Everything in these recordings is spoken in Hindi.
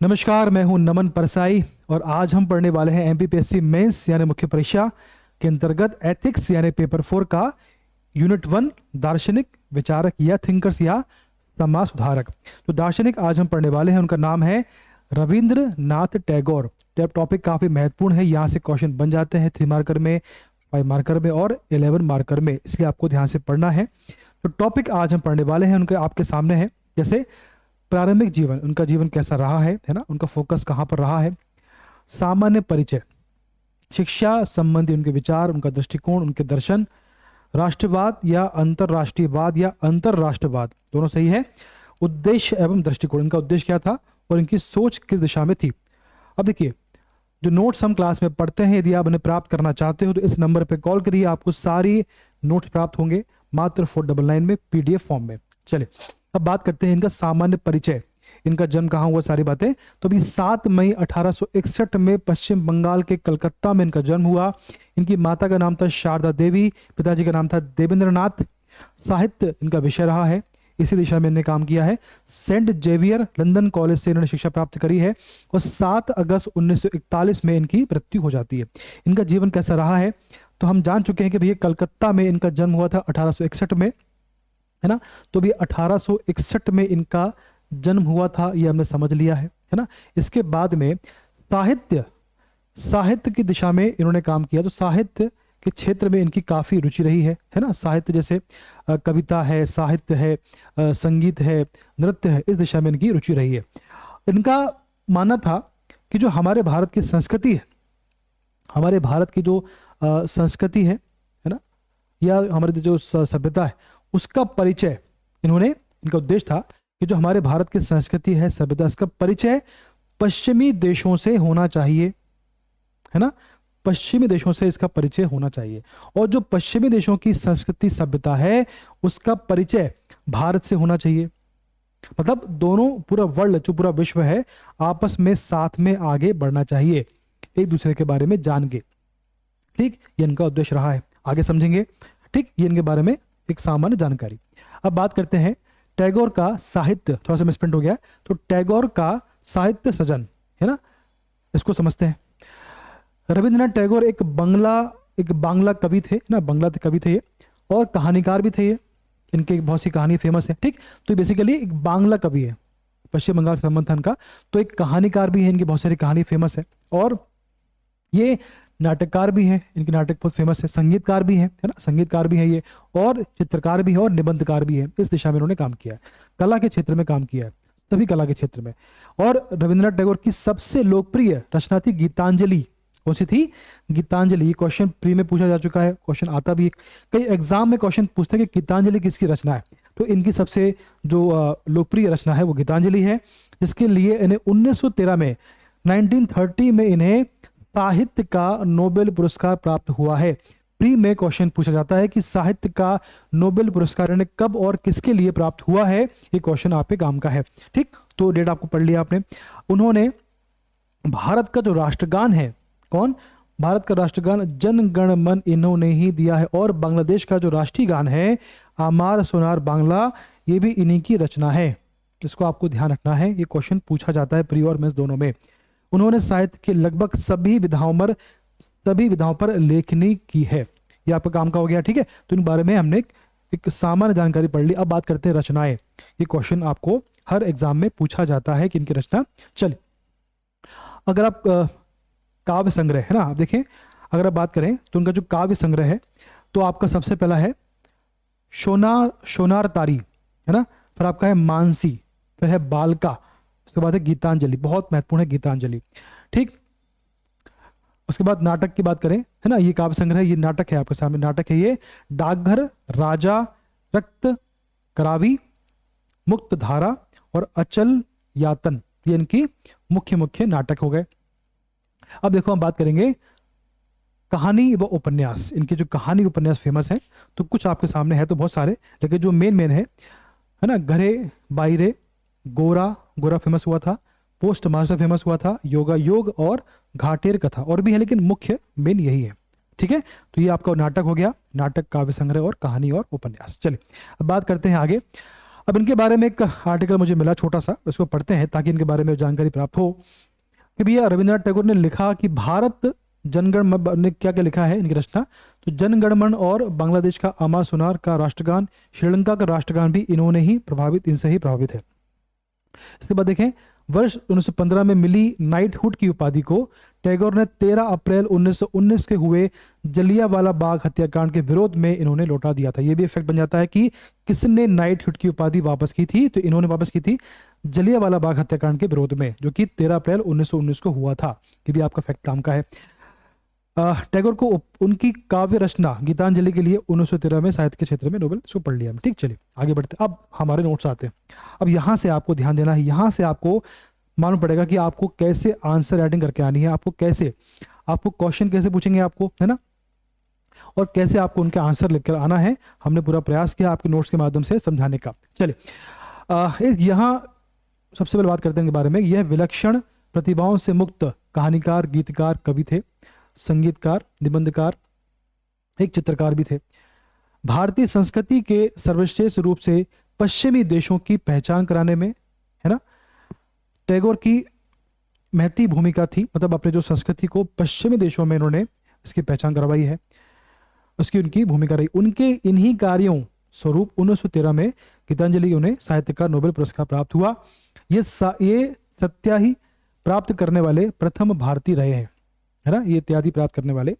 नमस्कार, मैं हूं नमन परसाई और आज हम पढ़ने वाले हैं एमपीपीएससी मेंस यानी मुख्य परीक्षा के अंतर्गत एथिक्स यानी पेपर 4 का यूनिट 1 दार्शनिक विचारक या थिंकर्स या समाज सुधारक। तो दार्शनिक आज हम पढ़ने वाले हैं, उनका नाम है रविंद्रनाथ टैगोर। टॉपिक काफी महत्वपूर्ण है, यहाँ से क्वेश्चन बन जाते हैं 3 मार्कर में, 5 मार्कर में और 11 मार्कर में, इसलिए आपको ध्यान से पढ़ना है। तो टॉपिक आज हम पढ़ने वाले हैं उनके आपके सामने है, जैसे प्रारंभिक जीवन, उनका जीवन कैसा रहा है ना, उनका फोकस कहाँ पर रहा है, सामान्य परिचय, शिक्षा संबंधी उनके विचार, उनका दृष्टिकोण, उनके दर्शन, राष्ट्रवाद या अंतरराष्ट्रीयवाद या अंतरराष्ट्रवाद, दोनों सही है, उद्देश्य एवं दृष्टिकोण, इनका उद्देश्य क्या था और इनकी सोच किस दिशा में थी। अब देखिए, जो नोट्स हम क्लास में पढ़ते हैं, यदि आप उन्हें प्राप्त करना चाहते हो तो इस नंबर पर कॉल करिए, आपको सारी नोट्स प्राप्त होंगे मात्र 499 में पीडीएफ फॉर्म में। चलिए अब बात करते हैं इनका सामान्य परिचय, इनका जन्म कहाँ हुआ, सारी बातें। तो अभी 7 मई 1861 में पश्चिम बंगाल के कलकत्ता में इनका जन्म हुआ। इनकी माता का नाम था शारदा देवी, पिताजी का नाम था देवेंद्रनाथ। साहित्य इनका विषय रहा है, इसी दिशा में इन्होंने काम किया है। सेंट जेवियर लंदन कॉलेज से इन्होंने शिक्षा प्राप्त करी है और 7 अगस्त 1941 में इनकी मृत्यु हो जाती है। इनका जीवन कैसा रहा है तो हम जान चुके हैं कि भैया कलकत्ता में इनका जन्म हुआ था 1861 में, है ना। तो भी 1861 में इनका जन्म हुआ था, ये हमने समझ लिया है ना। इसके बाद में साहित्य की दिशा में इन्होंने काम किया, तो साहित्य के क्षेत्र में इनकी काफी रुचि रही है ना। साहित्य जैसे कविता है, साहित्य है, संगीत है, नृत्य है, इस दिशा में इनकी रुचि रही है। इनका मानना था कि जो हमारे भारत की संस्कृति है, हमारे भारत की जो संस्कृति है ना, या हमारी जो सभ्यता है, उसका परिचय इनका उद्देश्य था कि जो हमारे भारत की संस्कृति है, सभ्यता, इसका परिचय पश्चिमी देशों से होना चाहिए, है ना। पश्चिमी देशों से इसका परिचय होना चाहिए और जो पश्चिमी देशों की संस्कृति सभ्यता है उसका परिचय भारत से होना चाहिए। मतलब दोनों, पूरा वर्ल्ड, जो पूरा विश्व है, आपस में साथ में आगे बढ़ना चाहिए, एक दूसरे के बारे में जान के। ठीक, ये इनका उद्देश्य रहा है, आगे समझेंगे। ठीक, ये इनके बारे में एक सामान्य जानकारी। अब बात करते हैं टैगोर का साहित्य, थोड़ा सा मिसप्रिंट हो गया, तो टैगोर का साहित्य सृजन, है ना, इसको समझते हैं। रविंद्रनाथ टैगोर एक बांग्ला कवि थे ना, बांग्ला कवि थे ये, और कहानीकार भी थे ये, इनके बहुत सी कहानी फेमस है। ठीक, तो बेसिकली एक बांग्ला कवि है, पश्चिम बंगाल से संबंध था इनका, तो एक कहानीकार भी है, इनकी बहुत सारी कहानी फेमस है, और ये नाटककार भी है, इनके नाटक बहुत फेमस है, संगीतकार भी है ना, संगीतकार भी है ये, और चित्रकार भी है और निबंधकार भी है। इस दिशा में इन्होंने काम किया है, कला के क्षेत्र में काम किया है, सभी कला के क्षेत्र में। और रविंद्रनाथ टैगोर की सबसे लोकप्रिय रचना थी गीतांजलि। कौन सी थी? गीतांजलि। क्वेश्चन प्री में पूछा जा चुका है, क्वेश्चन आता भी है, कई एग्जाम में क्वेश्चन पूछते हैं कि गीतांजलि किसकी रचना है, तो इनकी सबसे जो लोकप्रिय रचना है वो गीतांजलि है, जिसके लिए इन्हें 1930 में इन्हें साहित्य का नोबेल पुरस्कार प्राप्त हुआ है। प्री में क्वेश्चन पूछा जाता है कि साहित्य का नोबेल पुरस्कार इन्हें कब और किसके लिए प्राप्त हुआ है, ये क्वेश्चन आप पे काम का है। ठीक, तो डेट आपको पढ़ लिया आपने। उन्होंने भारत का जो राष्ट्रगान है, कौन? भारत का राष्ट्रगान जन गण मन इन्होंने ही दिया है, और बांग्लादेश का जो राष्ट्रीय गान है आमार सोनार बांग्ला, ये भी इन्हीं की रचना है। इसको आपको ध्यान रखना है, ये क्वेश्चन पूछा जाता है प्री और मेंस दोनों में। उन्होंने साहित्य के लगभग सभी विधाओं पर लेखनी की है। ये आपका काम का हो गया। ठीक है, तो इन बारे में हमने एक सामान्य जानकारी पढ़ ली। अब बात करते हैं रचनाएं। ये क्वेश्चन आपको हर एग्जाम में पूछा जाता है कि इनकी रचना। चलिए, अगर आप काव्य संग्रह, है ना, आप देखें, अगर आप बात करें तो उनका जो काव्य संग्रह है, तो आपका सबसे पहला है शोनार तारी, है ना, फिर आपका है मानसी, फिर है बालका, उसके बाद है गीतांजलि, बहुत महत्वपूर्ण है गीतांजलि। ठीक, उसके बाद नाटक की बात करें, है ना, ये काव्य संग्रह, ये नाटक है आपके सामने, नाटक है ये डाकघर, राजा, रक्त करावी, मुक्त धारा और अचल यातन, ये इनकी मुख्य नाटक हो गए। अब देखो हम बात करेंगे कहानी व उपन्यास। इनके जो कहानी उपन्यास फेमस है, तो कुछ आपके सामने है, तो बहुत सारे, लेकिन जो मेन है ना, घरे बाइरे, गोरा फेमस हुआ था, पोस्ट मास्टर फेमस हुआ था, योगा योग और घाटेर कथा, और भी है, लेकिन मुख्य मेन यही है। ठीक है, तो ये आपका नाटक हो गया, नाटक, काव्य संग्रह और कहानी और उपन्यास। चलिए अब बात करते हैं आगे। अब इनके बारे में एक आर्टिकल मुझे मिला छोटा सा, इसको पढ़ते हैं ताकि इनके बारे में जानकारी प्राप्त हो कि भैया रविंद्रनाथ टैगोर ने लिखा कि भारत जनगण मन ने क्या क्या लिखा है इनकी रचना। तो जनगण मन और बांग्लादेश का अमा सुनार का राष्ट्रगान, श्रीलंका का राष्ट्रगान भी इनसे ही प्रभावित है। इसके बाद देखें, वर्ष 1915 में मिली नाइटहुड की उपाधि को टैगोर ने 13 अप्रैल 1919 के हुए जलियांवाला बाग हत्याकांड के विरोध में इन्होंने लौटा दिया था। यह भी इफेक्ट बन जाता है कि किसने नाइटहुड की उपाधि वापस की थी, तो इन्होंने वापस की थी जलियांवाला बाग हत्याकांड के विरोध में, जो कि 13 अप्रैल 1919 को हुआ था। ये भी आपका फैक्ट काम का है। टैगोर को उनकी काव्य रचना गीतांजलि के लिए 1913 में साहित्य के क्षेत्र में नोबेल, इसको पढ़ लिया। ठीक, चलिए आगे बढ़ते। अब हमारे नोट्स आते हैं। अब यहाँ से आपको ध्यान देना है, यहाँ से आपको मालूम पड़ेगा कि आपको कैसे आंसर राइटिंग करके आनी है, आपको क्वेश्चन कैसे पूछेंगे आपको, है ना, और कैसे आपको उनके आंसर लिखकर आना है। हमने पूरा प्रयास किया आपके नोट्स के माध्यम से समझाने का। चलिए यहाँ सबसे पहले बात करते हैं इनके बारे में। यह विलक्षण प्रतिभाओं से मुक्त कहानीकार, गीतकार, कवि थे, संगीतकार, निबंधकार, एक चित्रकार भी थे। भारतीय संस्कृति के सर्वश्रेष्ठ रूप से पश्चिमी देशों की पहचान कराने में, है ना, टैगोर की महती भूमिका थी। मतलब अपने जो संस्कृति को पश्चिमी देशों में इन्होंने इसकी पहचान करवाई है, उसकी उनकी भूमिका रही। उनके इन्हीं कार्यों स्वरूप 1913 में गीतांजलि उन्हें साहित्यकार नोबेल पुरस्कार प्राप्त हुआ। ये सत्याही प्राप्त करने वाले प्रथम भारतीय रहे हैं, है ना, ये इत्यादि प्राप्त करने वाले।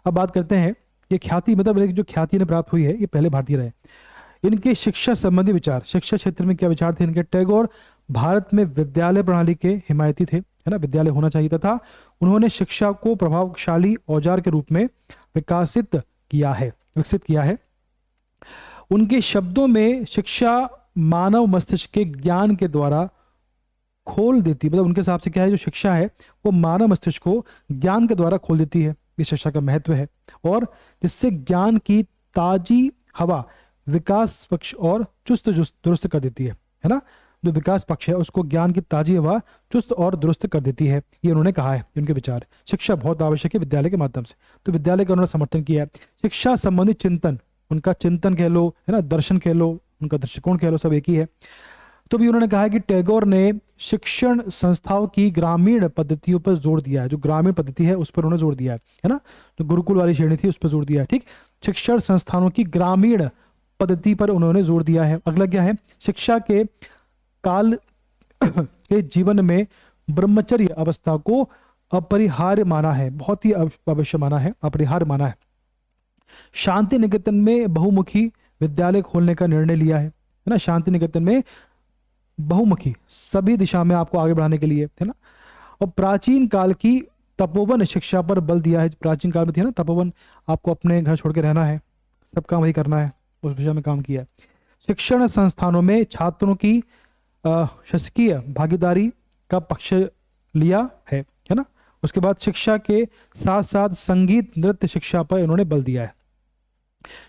अब बात करते हैं ये ख्याति, मतलब जो ख्याति ने प्राप्त हुई है ये पहले भारतीय रहे। इनके शिक्षा संबंधी विचार, शिक्षा क्षेत्र में क्या विचार थे इनके। टैगोर भारत में विद्यालय प्रणाली के हिमायती थे, है ना, विद्यालय होना चाहिए था। उन्होंने शिक्षा को प्रभावशाली औजार के रूप में विकसित किया है। उनके शब्दों में शिक्षा मानव मस्तिष्क के ज्ञान के द्वारा खोल देती, मतलब उनके हिसाब से क्या है, जो शिक्षा है वो मानव मस्तिष्क को ज्ञान के द्वारा खोल देती है। ये शिक्षा का महत्व है, और जिससे ज्ञान की ताजी हवा विकास पक्ष और चुस्त दुरुस्त कर देती है ना। जो विकास पक्ष है उसको ज्ञान की ताजी हवा चुस्त और दुरुस्त कर देती है, ये उन्होंने कहा है। उनके विचार, शिक्षा बहुत आवश्यक है विद्यालय के माध्यम से, तो विद्यालय का उन्होंने समर्थन किया है। शिक्षा संबंधी चिंतन, उनका चिंतन कह लो, है ना, दर्शन कह लो, उनका दृष्टिकोण कह लो, सब एक ही है। तो भी उन्होंने कहा है कि टैगोर ने शिक्षण संस्थाओं की ग्रामीण पद्धतियों पर जोर दिया है। जो ग्रामीण पद्धति है उस पर उन्होंने जोर दिया है ना, जो गुरुकुल वाली श्रेणी थी उस पर जोर दिया है। ठीक, शिक्षण संस्थानों की ग्रामीण पद्धति पर उन्होंने जोर दिया है। अगला क्या है, शिक्षा के काल के जीवन में ब्रह्मचर्य अवस्था को अपरिहार्य माना है, बहुत ही अवश्य माना है, अपरिहार्य माना है। शांति निकेतन में बहुमुखी विद्यालय खोलने का निर्णय लिया है ना। शांति निकेतन में बहुमुखी, सभी दिशा में आपको आगे बढ़ाने के लिए, है ना। और प्राचीन काल की तपोवन शिक्षा पर बल दिया है। प्राचीन काल में थी ना तपोवन, आपको अपने घर छोड़ के रहना है, सब काम वही करना है, उस दिशा में काम किया है। शिक्षण संस्थानों में छात्रों की शासकीय भागीदारी का पक्ष लिया है ना। उसके बाद शिक्षा के साथ साथ संगीत नृत्य शिक्षा पर इन्होंने बल दिया है।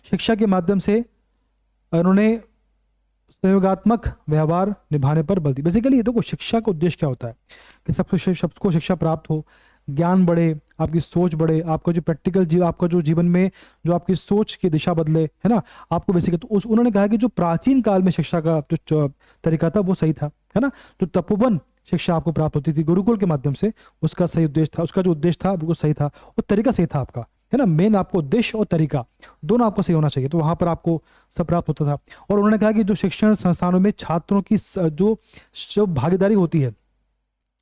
शिक्षा के माध्यम से इन्होंने संयोगात्मक व्यवहार निभाने पर बल दिया। बेसिकली ये देखो शिक्षा का उद्देश्य क्या होता है कि सबको शिक्षा प्राप्त हो, ज्ञान बढ़े, आपकी सोच बढ़े, आपका जो प्रैक्टिकल आपका जो जीवन में जो आपकी सोच की दिशा बदले, है ना, आपको बेसिकली। तो उन्होंने कहा कि जो प्राचीन काल में शिक्षा का जो तरीका था वो सही था, है ना। जो तपोवन शिक्षा आपको प्राप्त होती थी गुरुकुल के माध्यम से, उसका सही उद्देश्य था, उसका जो उद्देश्य था बिल्कुल सही था, और तरीका सही था आपका, है ना। मेन आपको उद्देश्य और तरीका दोनों आपको सही होना चाहिए, तो वहां पर आपको सब प्राप्त होता था। और उन्होंने कहा कि जो शिक्षण संस्थानों में छात्रों की जो भागीदारी होती है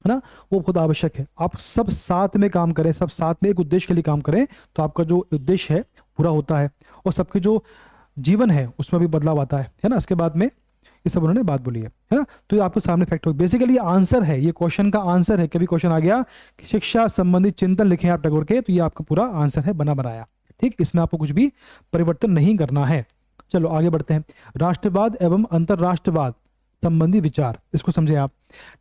ना, वो बहुत आवश्यक है। आप सब साथ में काम करें, सब साथ में एक उद्देश्य के लिए काम करें, तो आपका जो उद्देश्य है पूरा होता है, और सबके जो जीवन है उसमें भी बदलाव आता है ना। इसके बाद में ये सब उन्होंने बात बोली है ना। तो ये आपको सामने फैक्ट हो, बेसिकली ये आंसर है, ये क्वेश्चन का आंसर है। कभी क्वेश्चन आ गया कि शिक्षा संबंधित चिंतन लिखें आप टैगोर के, तो ये आपका पूरा आंसर है, बना बनाया। ठीक, इसमें आपको कुछ भी परिवर्तन नहीं करना है। चलो आगे बढ़ते हैं। राष्ट्रवाद एवं अंतरराष्ट्रवाद संबंधी विचार, इसको समझे आप।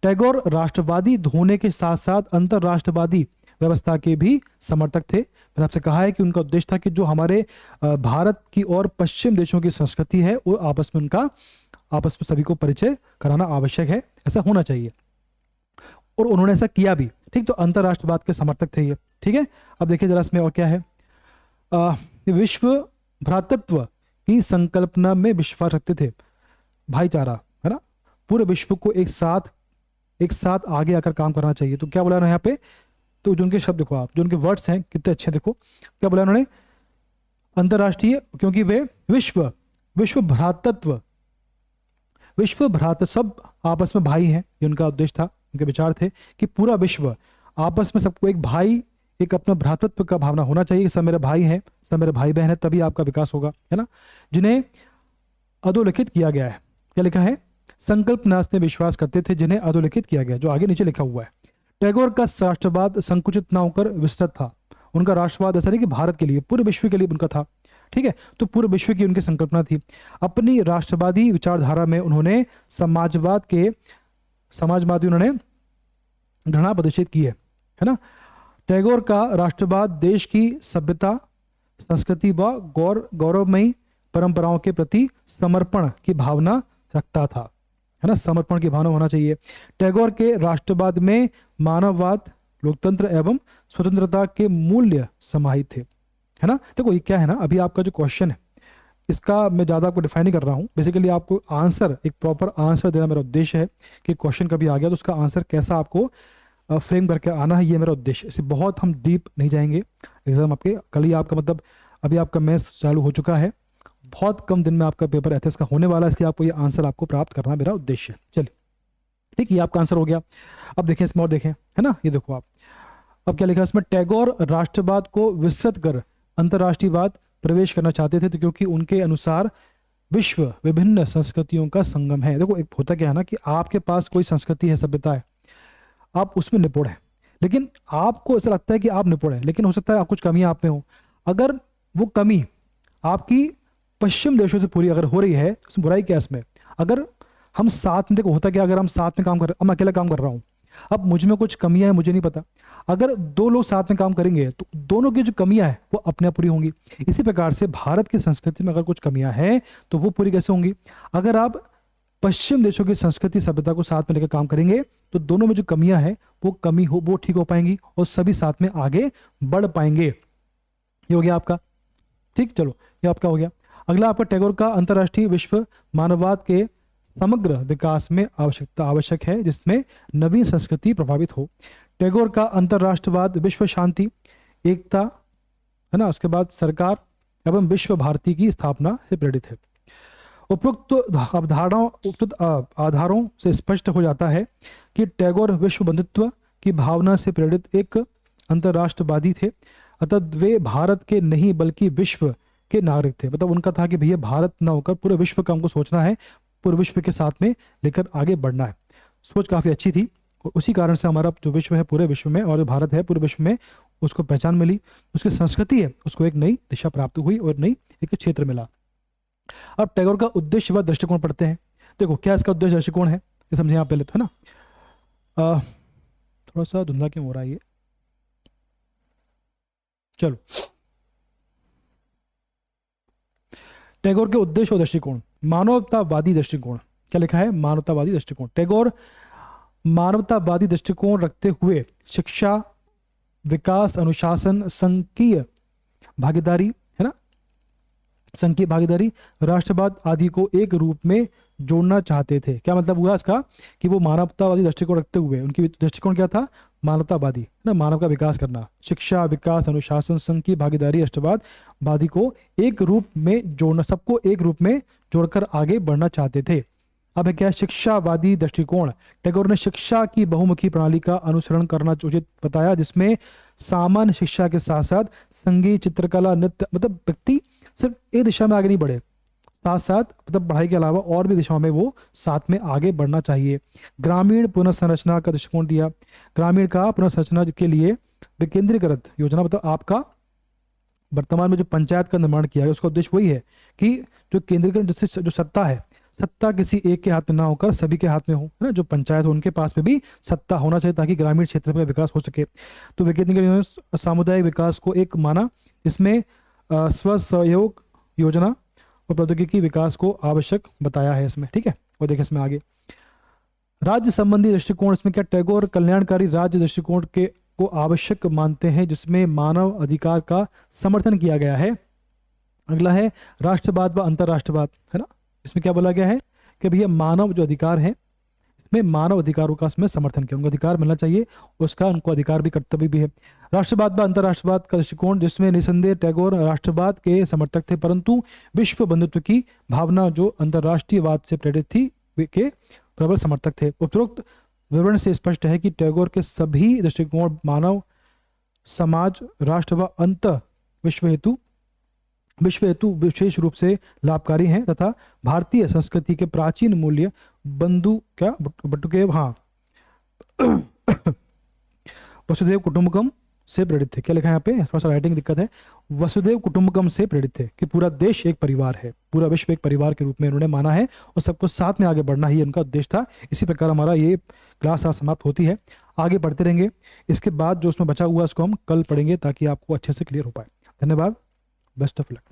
टैगोर राष्ट्रवादी होने के साथ साथ अंतरराष्ट्रवादी व्यवस्था के भी समर्थक थे। मैंने आपसे कहा है कि उनका उद्देश्य था कि जो हमारे भारत की और पश्चिम देशों की संस्कृति है वो आपस में सभी को परिचय कराना आवश्यक है, ऐसा होना चाहिए, और उन्होंने ऐसा किया भी। ठीक, तो अंतरराष्ट्रवाद के समर्थक थे ये। ठीक है, अब देखिए जरा इसमें और क्या है। विश्व भ्रातृत्व की संकल्पना में विश्वास रखते थे। भाईचारा, है ना, पूरे विश्व को एक साथ आगे आकर काम करना चाहिए। तो क्या बोला उन्होंने यहाँ पे, तो जो उनके शब्द देखो आप, जो उनके वर्ड्स हैं कितने अच्छे, देखो क्या बोला उन्होंने, अंतरराष्ट्रीय, क्योंकि वे विश्व विश्व भ्रातृत्व विश्व भ्रातृ सब आपस में भाई हैं, ये उनका उद्देश्य था, उनके विचार थे कि पूरा विश्व आपस में सबको एक भाई, एक अपना भ्रातृत्व का भावना होना चाहिए, सब मेरे भाई हैं, सब मेरे भाई बहन है, तभी आपका विकास होगा, है ना, जिन्हें अधोलिखित किया गया है। क्या लिखा है, संकल्प नाश ने विश्वास करते थे जिन्हें अधोलिखित किया गया, जो आगे नीचे लिखा हुआ है। टैगोर का राष्ट्रवाद संकुचित ना होकर विस्तृत था। उनका राष्ट्रवाद ऐसा नहीं कि भारत के लिए, पूरे विश्व के लिए उनका था, ठीक है, तो पूरे विश्व की उनकी संकल्पना थी। अपनी राष्ट्रवादी विचारधारा में उन्होंने समाजवादी उन्होंने घृणा प्रदर्शित की है ना। टैगोर का राष्ट्रवाद देश की सभ्यता, संस्कृति व गौरवमयी परंपराओं के प्रति समर्पण की भावना रखता था, है ना, समर्पण की भावना होना चाहिए। टैगोर के राष्ट्रवाद में मानववाद, लोकतंत्र एवं स्वतंत्रता के मूल्य समाहित थे, है ना। देखो ये क्या है ना, अभी आपका जो क्वेश्चन है इसका मैं ज़्यादा आपको डिफाइन नहीं कर रहा हूँ, बेसिकली आपको आंसर, एक प्रॉपर आंसर देना मेरा उद्देश्य है कि क्वेश्चन कभी आ गया तो उसका आंसर कैसा आपको फ्रेम करके आना है, ये मेरा उद्देश्य। इसे बहुत हम डीप नहीं जाएंगे, एग्जाम आपके कल ही आपका मतलब अभी आपका मैथ्स चालू हो चुका है, बहुत कम दिन में आपका पेपर एथिक्स का होने वाला है, इसलिए आपको ये आंसर आपको प्राप्त करना मेरा उद्देश्य है। चलिए ठीक, ये आपका आंसर हो गया। अब देखें इसमें और देखें, है ना, ये देखो आप, अब क्या लिखा है इसमें, टैगोर राष्ट्रवाद को विस्तृत कर अंतर्राष्ट्रीयवाद प्रवेश करना चाहते थे, तो क्योंकि उनके अनुसार विश्व विभिन्न संस्कृतियों का संगम है। देखो एक होता क्या है ना कि आपके पास कोई संस्कृति है, सभ्यता है, आप उसमें निपुण है, लेकिन आपको ऐसा लगता है कि आप निपुण है, लेकिन हो सकता है आप कुछ कमियां आप में हो। अगर वो कमी आपकी पश्चिम देशों से पूरी अगर हो रही है तो उसमें बुराई क्या है इसमें। अगर हम साथ में, देखो होता क्या, अगर हम साथ में काम कर रहे हैं, मैं अकेला काम कर रहा हूँ, अब मुझ में कुछ कमियां हैं मुझे नहीं पता, अगर दो लोग साथ में काम करेंगे तो दोनों की जो कमियां हैं वो अपने आप पूरी होंगी। इसी प्रकार से भारत की संस्कृति में अगर कुछ कमियां हैं तो वो पूरी कैसे होंगी। अगर आप पश्चिम देशों की संस्कृति सभ्यता को साथ में लेकर काम करेंगे तो दोनों में जो कमियां हैं वो ठीक हो पाएंगी और सभी साथ में आगे बढ़ पाएंगे। ये हो गया आपका, ठीक, चलो ये आपका हो गया। अगला आपका टैगोर का अंतर्राष्ट्रीय विश्व मानववाद के समग्र विकास में आवश्यक है जिसमें नवीन संस्कृति प्रभावित हो। टैगोर का अंतर्राष्ट्रवाद विश्व शांति, एकता, है ना, उसके बाद सरकार एवं विश्व भारती की स्थापना से प्रेरित है। उपयुक्त आधारों से स्पष्ट हो जाता है कि टैगोर विश्व बंधुत्व की भावना से प्रेरित एक अंतर्राष्ट्रवादी थे। अतः वे भारत के नहीं बल्कि विश्व के नागरिक थे। मतलब उनका था कि भैया भारत ना होकर पूरे विश्व का हमको सोचना है, पूरे विश्व के साथ में लेकर आगे बढ़ना है। सोच काफ़ी अच्छी थी और उसी कारण से हमारा जो विश्व है पूरे विश्व में, और भारत है पूरे विश्व में, उसको पहचान मिली, उसकी संस्कृति है उसको एक नई दिशा प्राप्त हुई और नई एक क्षेत्र मिला। अब टैगोर का उद्देश्य व दृष्टिकोण पढ़ते हैं। देखो क्या इसका उद्देश्य दृष्टिकोण है ये समझे आप पहले तो, है ना। थोड़ा सा धुंधला क्यों हो रहा है ये, चलो। टैगोर के उद्देश्य और दृष्टिकोण, मानवतावादी दृष्टिकोण, क्या लिखा है, मानवतावादी दृष्टिकोण। टैगोर मानवतावादी दृष्टिकोण रखते हुए शिक्षा, विकास, अनुशासन, संघीय भागीदारी, है ना, संघीय भागीदारी, राष्ट्रवाद आदि को एक रूप में जोड़ना चाहते थे। क्या मतलब हुआ इसका कि वो मानवतावादी दृष्टिकोण रखते हुए, उनकी दृष्टिकोण क्या था, मानवतावादी, ना, मानव का विकास करना, शिक्षा, विकास, अनुशासन, संघीय भागीदारी, राष्ट्रवाद वादी को एक रूप में जोड़ना, सबको एक रूप में जोड़कर आगे बढ़ना चाहते थे। अब क्या शिक्षावादी दृष्टिकोण, टैगोर ने शिक्षा की बहुमुखी प्रणाली का अनुसरण करना उचित बताया, जिसमें सामान्य शिक्षा के साथ साथ संगीत, चित्रकला, नृत्य, मतलब व्यक्ति सिर्फ एक दिशा में आगे नहीं बढ़े, साथ साथ मतलब पढ़ाई के अलावा और भी दिशाओं में वो साथ में आगे बढ़ना चाहिए। ग्रामीण पुनर्संरचना का दृष्टिकोण दिया, ग्रामीण का पुनर्संरचना के लिए विकेंद्रीकृत योजना, मतलब आपका वर्तमान में जो पंचायत का निर्माण किया है उसका उद्देश्य वही है कि जो केंद्रीकृत जिससे जो सत्ता है, सत्ता किसी एक के हाथ में ना होकर सभी के हाथ में हो, है ना, जो पंचायत हो उनके पास में भी सत्ता होना चाहिए ताकि ग्रामीण क्षेत्र में विकास हो सके। तो विकेंद्रीकृत सामुदायिक विकास को एक माना, इसमें स्व सहयोग योजना और प्रौद्योगिकी विकास को आवश्यक बताया है इसमें, ठीक है। और देखिए इसमें आगे राज्य संबंधी दृष्टिकोण, इसमें क्या टैगोर कल्याणकारी राज्य दृष्टिकोण के को आवश्यक मानते हैं जिसमें मानव अधिकार का समर्थन किया गया है। अगला है राष्ट्रवाद व अंतर्राष्ट्रवाद, है ना, इसमें क्या बोला गया है कि भैया मानव जो अधिकार है इसमें मानव अधिकारों का इसमें समर्थन किया, उनको अधिकार मिलना चाहिए, उसका उनको अधिकार भी कर्तव्य भी है। राष्ट्रवाद व अंतर्राष्ट्रवाद का दृष्टिकोण, जिसमें निसंदेह टैगोर राष्ट्रवाद के समर्थक थे, परंतु विश्व बंधुत्व की भावना जो अंतर्राष्ट्रीयवाद से प्रेरित थी के प्रबल समर्थक थे। उपरोक्त विवरण से स्पष्ट है कि टैगोर के सभी दृष्टिकोण मानव समाज राष्ट्र व अंत विश्व हेतु विशेष रूप से लाभकारी हैं तथा भारतीय संस्कृति के प्राचीन मूल्य वसुदेव कुटुंबकम से प्रेरित थे। क्या लिखा है यहाँ पे, थोड़ा सा राइटिंग दिक्कत है, वसुदेव कुटुंबकम से प्रेरित थे कि पूरा देश एक परिवार है, पूरा विश्व एक परिवार के रूप में उन्होंने माना है और सबको साथ में आगे बढ़ना ही उनका उद्देश्य था। इसी प्रकार हमारा ये क्लास आज समाप्त होती है, आगे बढ़ते रहेंगे। इसके बाद जो उसमें बचा हुआ उसको हम कल पढ़ेंगे ताकि आपको अच्छे से क्लियर हो पाए। धन्यवाद, बेस्ट ऑफ लक।